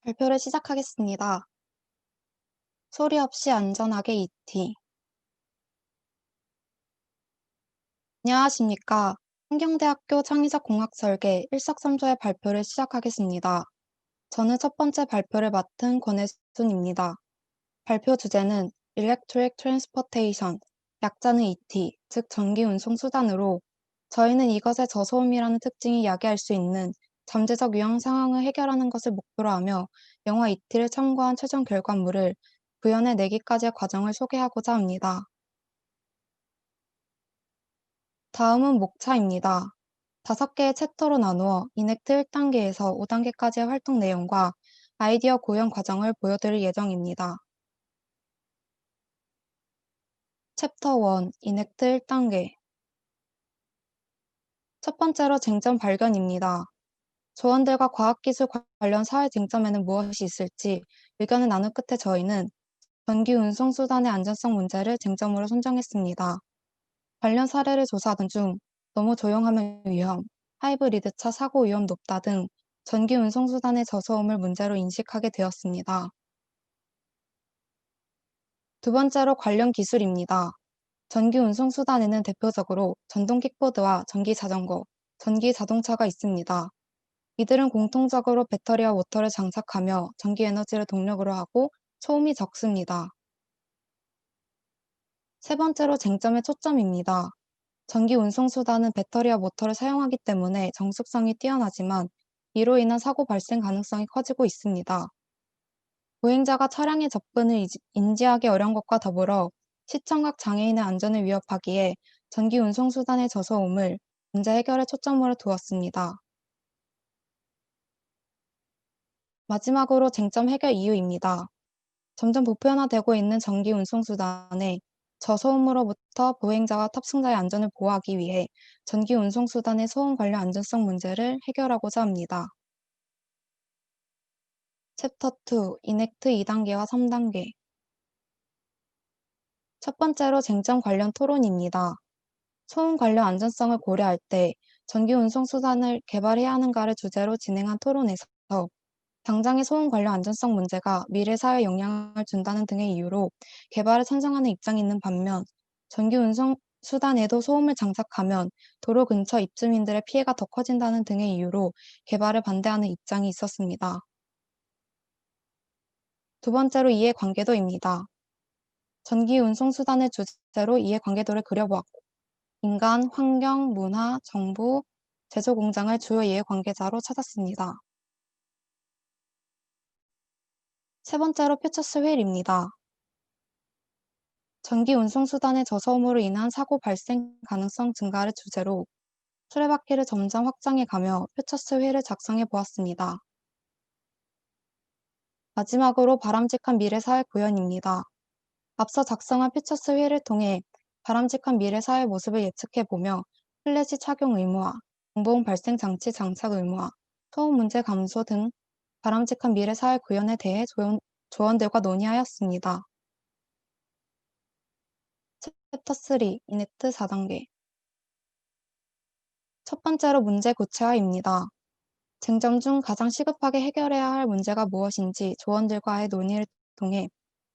발표를 시작하겠습니다. 소리 없이 안전하게 ET. 안녕하십니까. 환경대학교 창의적 공학 설계 일석삼조의 발표를 시작하겠습니다. 저는 첫 번째 발표를 맡은 권혜순입니다. 발표 주제는 Electric Transportation, 약자는 ET, 즉 전기 운송 수단으로 저희는 이것의 저소음이라는 특징이 야기할 수 있는 잠재적 위험 상황을 해결하는 것을 목표로 하며 영화 ET를 참고한 최종 결과물을 구현해 내기까지의 과정을 소개하고자 합니다. 다음은 목차입니다. 5개의 챕터로 나누어 이넥트 1단계에서 5단계까지의 활동 내용과 아이디어 구현 과정을 보여드릴 예정입니다. 챕터 1, 이넥트 1단계. 첫 번째로 쟁점 발견입니다. 조원들과 과학기술 관련 사회 쟁점에는 무엇이 있을지 의견을 나눈 끝에 저희는 전기 운송 수단의 안전성 문제를 쟁점으로 선정했습니다. 관련 사례를 조사하던 중 너무 조용하면 위험, 하이브리드차 사고 위험 높다 등 전기 운송 수단의 저소음을 문제로 인식하게 되었습니다. 두 번째로 관련 기술입니다. 전기 운송 수단에는 대표적으로 전동 킥보드와 전기 자전거, 전기 자동차가 있습니다. 이들은 공통적으로 배터리와 모터를 장착하며 전기 에너지를 동력으로 하고 소음이 적습니다. 세 번째로 쟁점의 초점입니다. 전기 운송 수단은 배터리와 모터를 사용하기 때문에 정숙성이 뛰어나지만 이로 인한 사고 발생 가능성이 커지고 있습니다. 보행자가 차량의 접근을 인지하기 어려운 것과 더불어 시청각 장애인의 안전을 위협하기에 전기 운송 수단의 저소음을 문제 해결에 초점으로 두었습니다. 마지막으로 쟁점 해결 이유입니다. 점점 보편화되고 있는 전기 운송 수단에 저소음으로부터 보행자와 탑승자의 안전을 보호하기 위해 전기 운송 수단의 소음 관련 안전성 문제를 해결하고자 합니다. 챕터 2, 이넥트 2단계와 3단계. 첫 번째로 쟁점 관련 토론입니다. 소음 관련 안전성을 고려할 때 전기 운송 수단을 개발해야 하는가를 주제로 진행한 토론에서 당장의 소음 관련 안전성 문제가 미래 사회에 영향을 준다는 등의 이유로 개발을 찬성하는 입장이 있는 반면 전기 운송 수단에도 소음을 장착하면 도로 근처 입주민들의 피해가 더 커진다는 등의 이유로 개발을 반대하는 입장이 있었습니다. 두 번째로 이해관계도입니다. 전기 운송 수단을 주제로 이해관계도를 그려보았고 인간, 환경, 문화, 정부, 제조 공장을 주요 이해관계자로 찾았습니다. 세 번째로 퓨처스 휠입니다. 전기 운송 수단의 저소음으로 인한 사고 발생 가능성 증가를 주제로 수레바퀴를 점점 확장해 가며 퓨처스 휠을 작성해 보았습니다. 마지막으로 바람직한 미래 사회 구현입니다. 앞서 작성한 퓨처스 휠을 통해 바람직한 미래 사회 모습을 예측해 보며 플래시 착용 의무화, 공보험 발생 장치 장착 의무화, 소음 문제 감소 등 바람직한 미래 사회 구현에 대해 조원들과 논의하였습니다. 챕터 3, 이넥트 4단계. 첫 번째로 문제 구체화입니다. 쟁점 중 가장 시급하게 해결해야 할 문제가 무엇인지 조원들과의 논의를 통해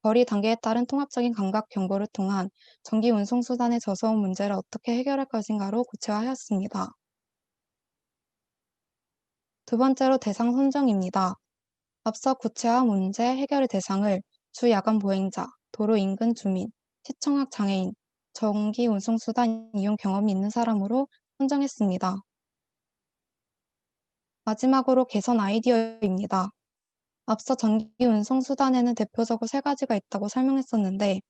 벌이 단계에 따른 통합적인 감각 경고를 통한 전기 운송 수단의 저소음 문제를 어떻게 해결할 것인가로 구체화하였습니다. 두 번째로 대상 선정입니다. 앞서 구체화 문제 해결의 대상을 주 야간 보행자, 도로 인근 주민, 시청학 장애인, 전기 운송 수단 이용 경험이 있는 사람으로 선정했습니다. 마지막으로 개선 아이디어입니다. 앞서 전기 운송 수단에는 대표적으로 세 가지가 있다고 설명했었는데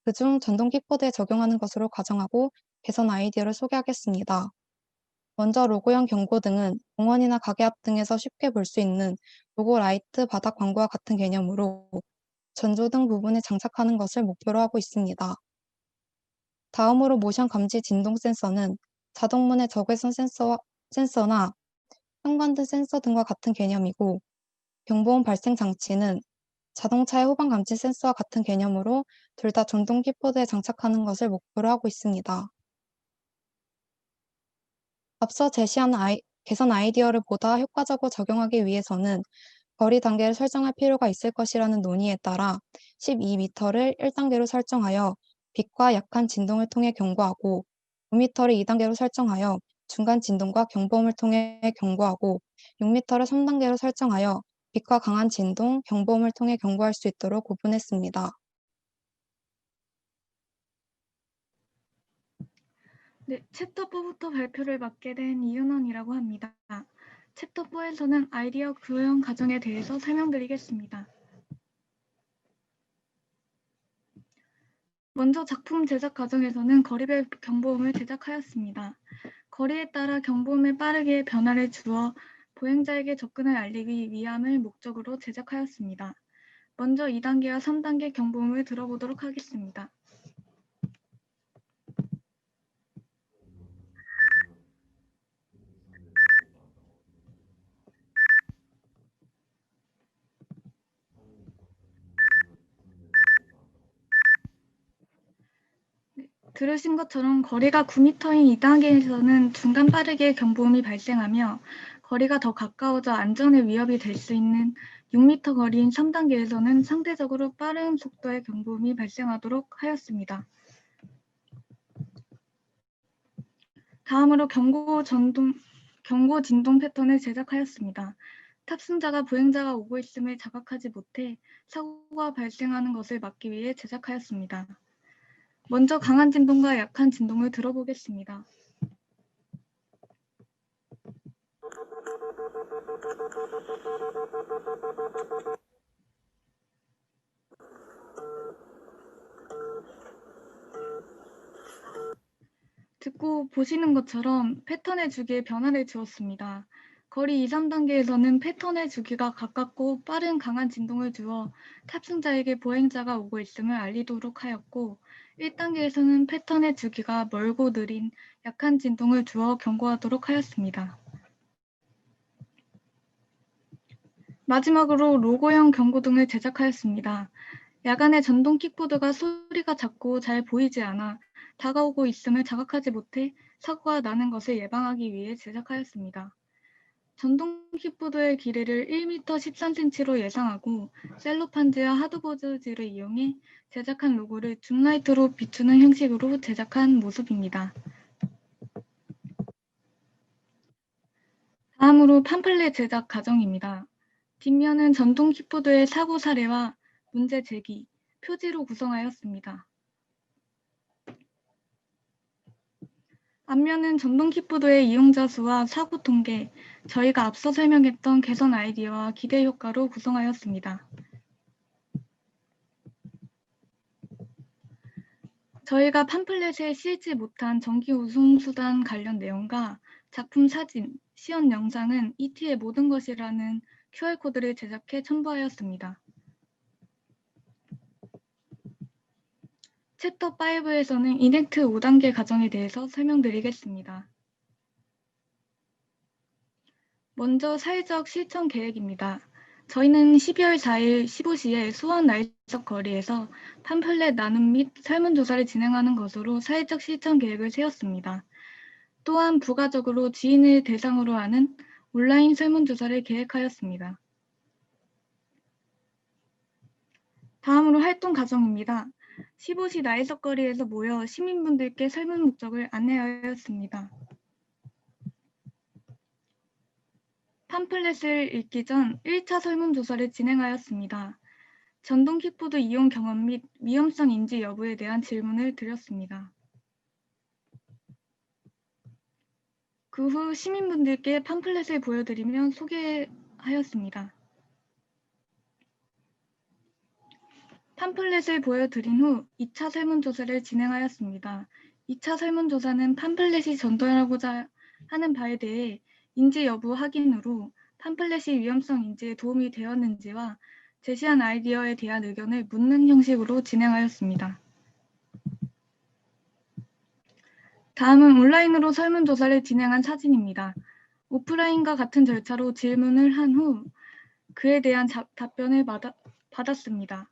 그중 전동 킥보드에 적용하는 것으로 가정하고 개선 아이디어를 소개하겠습니다. 먼저 로고형 경고등은 공원이나 가게 앞 등에서 쉽게 볼 수 있는 로고 라이트 바닥 광고와 같은 개념으로 전조등 부분에 장착하는 것을 목표로 하고 있습니다. 다음으로 모션 감지 진동 센서는 자동문의 적외선 센서나 현관등 센서 등과 같은 개념이고 경보음 발생 장치는 자동차의 후방 감지 센서와 같은 개념으로 둘 다 전동 킥보드에 장착하는 것을 목표로 하고 있습니다. 앞서 제시한 개선 아이디어를 보다 효과적으로 적용하기 위해서는 거리 단계를 설정할 필요가 있을 것이라는 논의에 따라 12m를 1단계로 설정하여 빛과 약한 진동을 통해 경고하고 5m를 2단계로 설정하여 중간 진동과 경보음을 통해 경고하고 6m를 3단계로 설정하여 빛과 강한 진동, 경보음을 통해 경고할 수 있도록 구분했습니다. 네, 챕터 4부터 발표를 맡게 된 이윤원이라고 합니다. 챕터 4에서는 아이디어 구현 과정에 대해서 설명드리겠습니다. 먼저 작품 제작 과정에서는 거리별 경보음을 제작하였습니다. 거리에 따라 경보음에 빠르게 변화를 주어 보행자에게 접근을 알리기 위함을 목적으로 제작하였습니다. 먼저 2단계와 3단계 경보음을 들어보도록 하겠습니다. 들으신 것처럼 거리가 9m인 2단계에서는 중간 빠르게 경보음이 발생하며 거리가 더 가까워져 안전에 위협이 될 수 있는 6m 거리인 3단계에서는 상대적으로 빠른 속도의 경보음이 발생하도록 하였습니다. 다음으로 경고 진동 패턴을 제작하였습니다. 탑승자가 보행자가 오고 있음을 자각하지 못해 사고가 발생하는 것을 막기 위해 제작하였습니다. 먼저 강한 진동과 약한 진동을 들어보겠습니다. 듣고 보시는 것처럼 패턴의 주기에 변화를 주었습니다. 거리 2, 3단계에서는 패턴의 주기가 가깝고 빠른 강한 진동을 주어 탑승자에게 보행자가 오고 있음을 알리도록 하였고 1단계에서는 패턴의 주기가 멀고 느린 약한 진동을 주어 경고하도록 하였습니다. 마지막으로 로고형 경고등을 제작하였습니다. 야간에 전동 킥보드가 소리가 작고 잘 보이지 않아 다가오고 있음을 자각하지 못해 사고가 나는 것을 예방하기 위해 제작하였습니다. 전동 킥보드의 길이를 1m 13cm로 예상하고 셀로판지와 하드보드지를 이용해 제작한 로고를 줌라이트로 비추는 형식으로 제작한 모습입니다. 다음으로 팜플렛 제작 과정입니다. 뒷면은 전동 킥보드의 사고 사례와 문제 제기, 표지로 구성하였습니다. 앞면은 전동 킥보드의 이용자 수와 사고 통계, 저희가 앞서 설명했던 개선 아이디어와 기대 효과로 구성하였습니다. 저희가 팜플렛에 실지 못한 정기 우승수단 관련 내용과 작품 사진, 시연 영상은 ET의 모든 것이라는 QR코드를 제작해 첨부하였습니다. 챕터 5에서는 이넥트 5단계 과정에 대해서 설명드리겠습니다. 먼저 사회적 실천 계획입니다. 저희는 12월 4일 15시에 수원 날석 거리에서 팜플렛 나눔 및 설문조사를 진행하는 것으로 사회적 실천 계획을 세웠습니다. 또한 부가적으로 지인을 대상으로 하는 온라인 설문조사를 계획하였습니다. 다음으로 활동 과정입니다. 15시 날석 거리에서 모여 시민분들께 설문 목적을 안내하였습니다. 팜플렛을 읽기 전 1차 설문조사를 진행하였습니다. 전동 킥보드 이용 경험 및 위험성 인지 여부에 대한 질문을 드렸습니다. 그 후 시민분들께 팜플렛을 보여드리며 소개하였습니다. 팜플렛을 보여드린 후 2차 설문조사를 진행하였습니다. 2차 설문조사는 팜플렛이 전달하고자 하는 바에 대해 인지 여부 확인으로 팜플렛이 위험성 인지에 도움이 되었는지와 제시한 아이디어에 대한 의견을 묻는 형식으로 진행하였습니다. 다음은 온라인으로 설문조사를 진행한 사진입니다. 오프라인과 같은 절차로 질문을 한 후 그에 대한 답변을 받았습니다.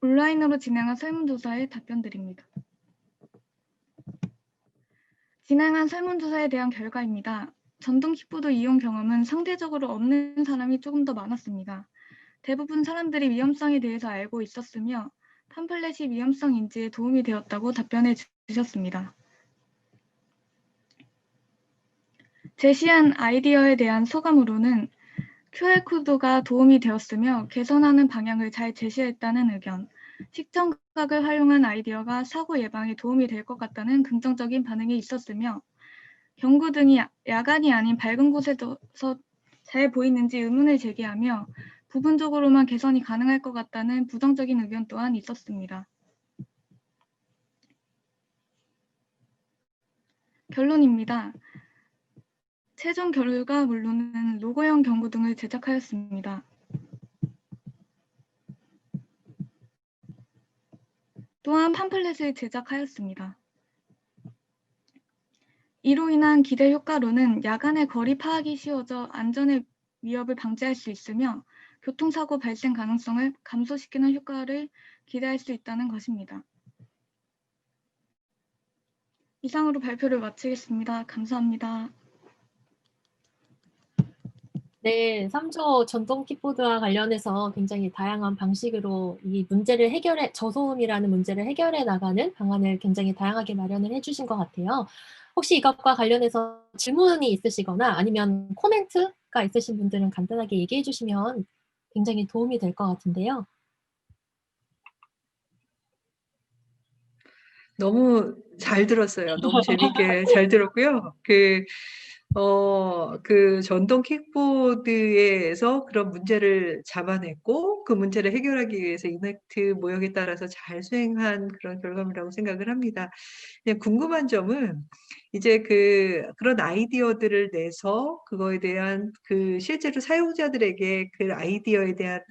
온라인으로 진행한 설문조사의 답변들입니다. 진행한 설문조사에 대한 결과입니다. 전동 킥보드 이용 경험은 상대적으로 없는 사람이 조금 더 많았습니다. 대부분 사람들이 위험성에 대해서 알고 있었으며 팜플렛이 위험성 인지에 도움이 되었다고 답변해 주셨습니다. 제시한 아이디어에 대한 소감으로는 QR코드가 도움이 되었으며 개선하는 방향을 잘 제시했다는 의견, 식정각을 활용한 아이디어가 사고 예방에 도움이 될 것 같다는 긍정적인 반응이 있었으며 경고등이 야간이 아닌 밝은 곳에서 잘 보이는지 의문을 제기하며 부분적으로만 개선이 가능할 것 같다는 부정적인 의견 또한 있었습니다. 결론입니다. 최종 결과물로는 로고형 경고등을 제작하였습니다. 또한 팜플렛을 제작하였습니다. 이로 인한 기대 효과로는 야간에 거리 파악이 쉬워져 안전의 위협을 방지할 수 있으며 교통사고 발생 가능성을 감소시키는 효과를 기대할 수 있다는 것입니다. 이상으로 발표를 마치겠습니다. 감사합니다. 네, 3조 전동 킥보드와 관련해서 굉장히 다양한 방식으로 이 문제를 저소음이라는 문제를 해결해 나가는 방안을 굉장히 다양하게 마련을 해주신 것 같아요. 혹시 이것과 관련해서 질문이 있으시거나 아니면 코멘트가 있으신 분들은 간단하게 얘기해 주시면 굉장히 도움이 될 것 같은데요. 너무 잘 들었어요. 너무 재밌게 잘 들었고요. 그 전동 킥보드에서 그런 문제를 잡아냈고 그 문제를 해결하기 위해서 이넥트 모형에 따라서 잘 수행한 그런 결과물이라고 생각을 합니다. 그냥 궁금한 점은 이제 그런 아이디어들을 내서 그거에 대한 실제로 사용자들에게 그 아이디어에 대한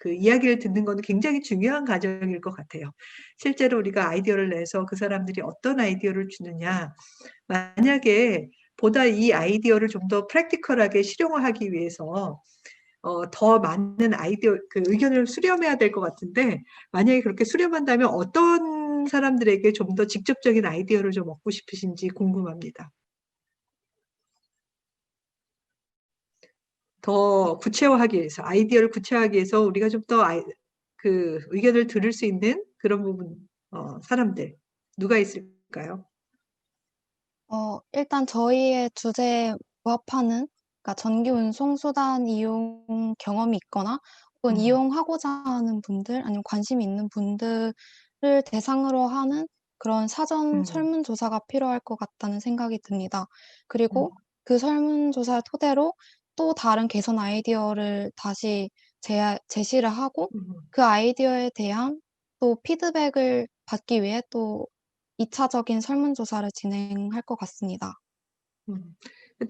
이야기를 듣는 거는 굉장히 중요한 과정일 것 같아요. 실제로 우리가 아이디어를 내서 그 사람들이 어떤 아이디어를 주느냐, 만약에 보다 이 아이디어를 좀 더 프랙티컬하게 실용화하기 위해서 더 많은 의견을 수렴해야 될 것 같은데, 만약에 그렇게 수렴한다면 어떤 사람들에게 좀 더 직접적인 아이디어를 좀 얻고 싶으신지 궁금합니다. 더 구체화하기 위해서, 아이디어를 구체화하기 위해서 우리가 좀 더 의견을 들을 수 있는 그런 부분, 사람들, 누가 있을까요? 일단 저희의 주제에 부합하는, 그러니까 전기 운송 수단 이용 경험이 있거나 혹은 이용하고자 하는 분들 아니면 관심이 있는 분들을 대상으로 하는 그런 사전 설문조사가 필요할 것 같다는 생각이 듭니다. 그리고 그 설문조사를 토대로 또 다른 개선 아이디어를 다시 제시를 하고 그 아이디어에 대한 또 피드백을 받기 위해 또 2차적인 설문조사를 진행할 것 같습니다.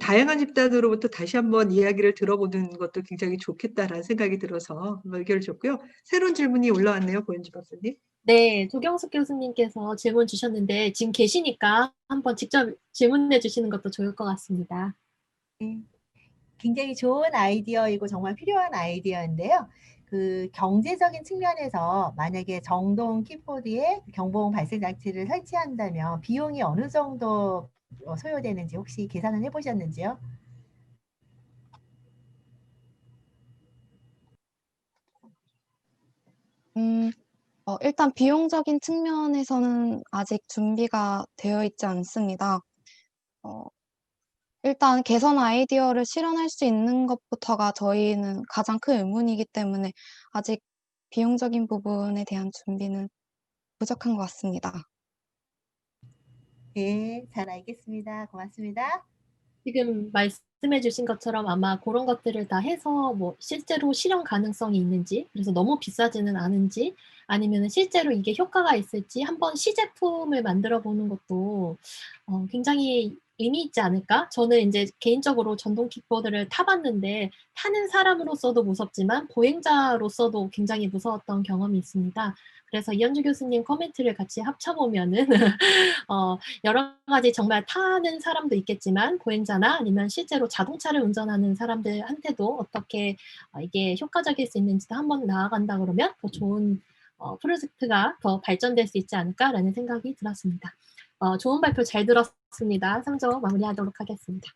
다양한 집단으로부터 다시 한번 이야기를 들어보는 것도 굉장히 좋겠다라는 생각이 들어서 의견을 줬고요. 새로운 질문이 올라왔네요, 고현주 박사님. 네, 조경숙 교수님께서 질문 주셨는데 지금 계시니까 한번 직접 질문해 주시는 것도 좋을 것 같습니다. 굉장히 좋은 아이디어이고 정말 필요한 아이디어인데요. 그 경제적인 측면에서 만약에 전동 킥보드에 경보음 발생 장치를 설치한다면 비용이 어느 정도 소요되는지 혹시 계산을 해보셨는지요? 일단 비용적인 측면에서는 아직 준비가 되어 있지 않습니다. 일단 개선 아이디어를 실현할 수 있는 것부터가 저희는 가장 큰 의문이기 때문에 아직 비용적인 부분에 대한 준비는 부족한 것 같습니다. 네, 잘 알겠습니다. 고맙습니다. 지금 말씀해 주신 것처럼 아마 그런 것들을 다 해서 뭐 실제로 실현 가능성이 있는지, 그래서 너무 비싸지는 않은지, 아니면 실제로 이게 효과가 있을지 한번 시제품을 만들어 보는 것도 굉장히 의미 있지 않을까? 저는 이제 개인적으로 전동 킥보드를 타봤는데 타는 사람으로서도 무섭지만 보행자로서도 굉장히 무서웠던 경험이 있습니다. 그래서 이현주 교수님 코멘트를 같이 합쳐보면은 여러 가지 정말 타는 사람도 있겠지만 보행자나 아니면 실제로 자동차를 운전하는 사람들한테도 어떻게 이게 효과적일 수 있는지도 한번 나아간다 그러면 더 좋은 프로젝트가 더 발전될 수 있지 않을까라는 생각이 들었습니다. 좋은 발표 잘 들었습니다. 3조 마무리하도록 하겠습니다.